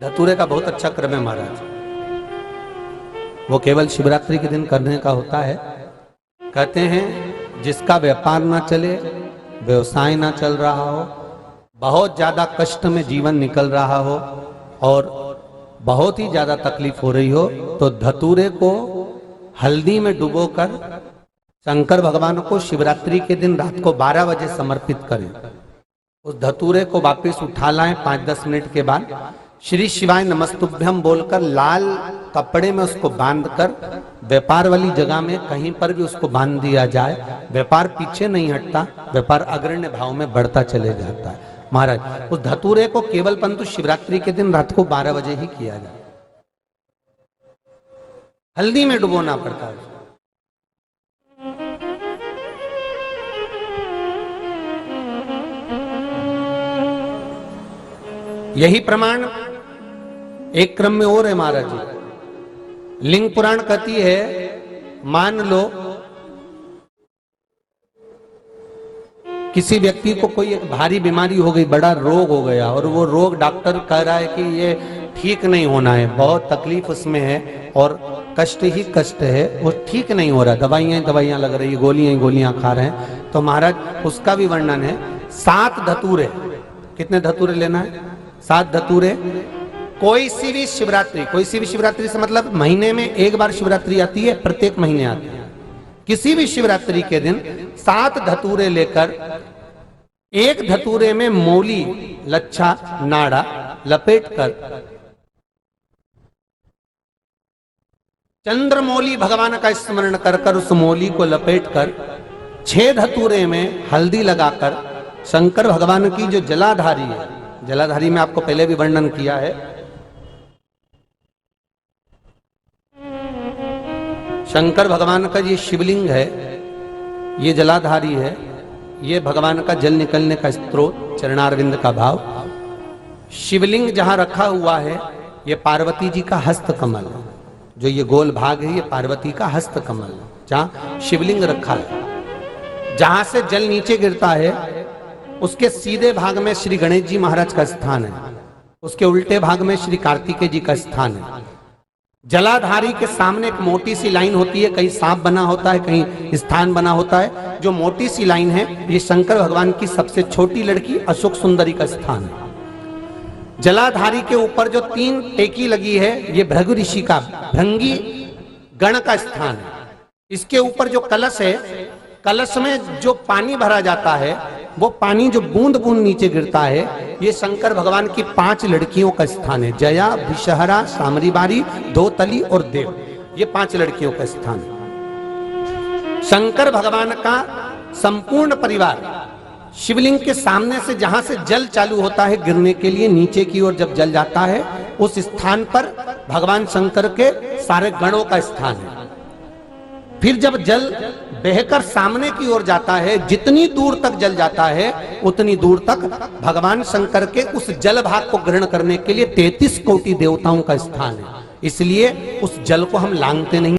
धतूरे का बहुत अच्छा क्रम है महाराज। वो केवल शिवरात्रि के दिन करने का होता है। कहते हैं जिसका व्यापार ना चले, व्यवसाय ना चल रहा हो, बहुत ज्यादा कष्ट में जीवन निकल रहा हो और बहुत ही ज्यादा तकलीफ हो रही हो, तो धतूरे को हल्दी में डुबोकर शंकर भगवान को शिवरात्रि के दिन रात को 12 बजे समर्पित करें। उस धतूरे को वापस उठा लाएं 5-10 मिनट के बाद, श्री शिवाय नमस्तुभ्यम बोलकर लाल कपड़े में उसको बांधकर व्यापार वाली जगह में कहीं पर भी उसको बांध दिया जाए। व्यापार पीछे नहीं हटता, व्यापार अग्रण्य भाव में बढ़ता चले जाता है। महाराज उस धतूरे को केवल परंतु शिवरात्रि के दिन रात को 12 बजे ही किया जाए, हल्दी में डुबोना पड़ता है। यही प्रमाण एक क्रम में और है महाराज जी। लिंग पुराण कहती है, मान लो किसी व्यक्ति को कोई एक भारी बीमारी हो गई, बड़ा रोग हो गया और वो रोग डॉक्टर कह रहा है कि ये ठीक नहीं होना है, बहुत तकलीफ उसमें है और कष्ट ही कष्ट है, वो ठीक नहीं हो रहा, दवाइयां लग रही, गोलियां खा रहे हैं। तो महाराज उसका भी वर्णन है। 7 धतूरे, कितने धतूरे लेना है? 7 धतूरे। कोई सी भी शिवरात्रि से मतलब महीने में एक बार शिवरात्रि आती है, प्रत्येक महीने आती है। किसी भी शिवरात्रि के दिन 7 धतूरे लेकर, एक धतूरे में मौली लच्छा नाड़ा लपेटकर चंद्रमौली भगवान का स्मरण कर उस मौली को लपेटकर 6 धतूरे में हल्दी लगाकर शंकर भगवान की जो जलाधारी है, जलाधारी में आपको पहले भी वर्णन किया है, शंकर भगवान का ये शिवलिंग है, ये जलाधारी है, ये भगवान का जल निकलने का स्रोत, चरणारविंद का भाव। शिवलिंग जहां रखा हुआ है ये पार्वती जी का हस्त कमल है, जो ये गोल भाग है ये पार्वती का हस्त कमल है, जहां शिवलिंग रखा है। जहां से जल नीचे गिरता है उसके सीधे भाग में श्री गणेश जी महाराज का स्थान है, उसके उल्टे भाग में श्री कार्तिकेय जी का स्थान है। जलाधारी के सामने एक मोटी सी लाइन होती है, कहीं सांप बना होता है, कहीं स्थान बना होता है। जो मोटी सी लाइन है ये शंकर भगवान की सबसे छोटी लड़की अशोक सुंदरी का स्थान है। जलाधारी के ऊपर जो 3 टेकी लगी है ये भृगु ऋषि का, भृंगी गण का स्थान है। इसके ऊपर जो कलश है, कलश में जो पानी भरा जाता है, वो पानी जो बूंद बूंद नीचे गिरता है, ये शंकर भगवान की 5 लड़कियों का स्थान है। जया, विषहरा, सामरीबारी, धोतली और देव, ये 5 लड़कियों का स्थान है। शंकर भगवान का संपूर्ण परिवार शिवलिंग के सामने से, जहां से जल चालू होता है गिरने के लिए नीचे की ओर जब जल जाता है, उस स्थान पर भगवान शंकर के सारे गणों का स्थान है। फिर जब जल बहकर सामने की ओर जाता है, जितनी दूर तक जल जाता है उतनी दूर तक भगवान शंकर के उस जल भाग को ग्रहण करने के लिए 33 कोटि देवताओं का स्थान है। इसलिए उस जल को हम लांघते नहीं।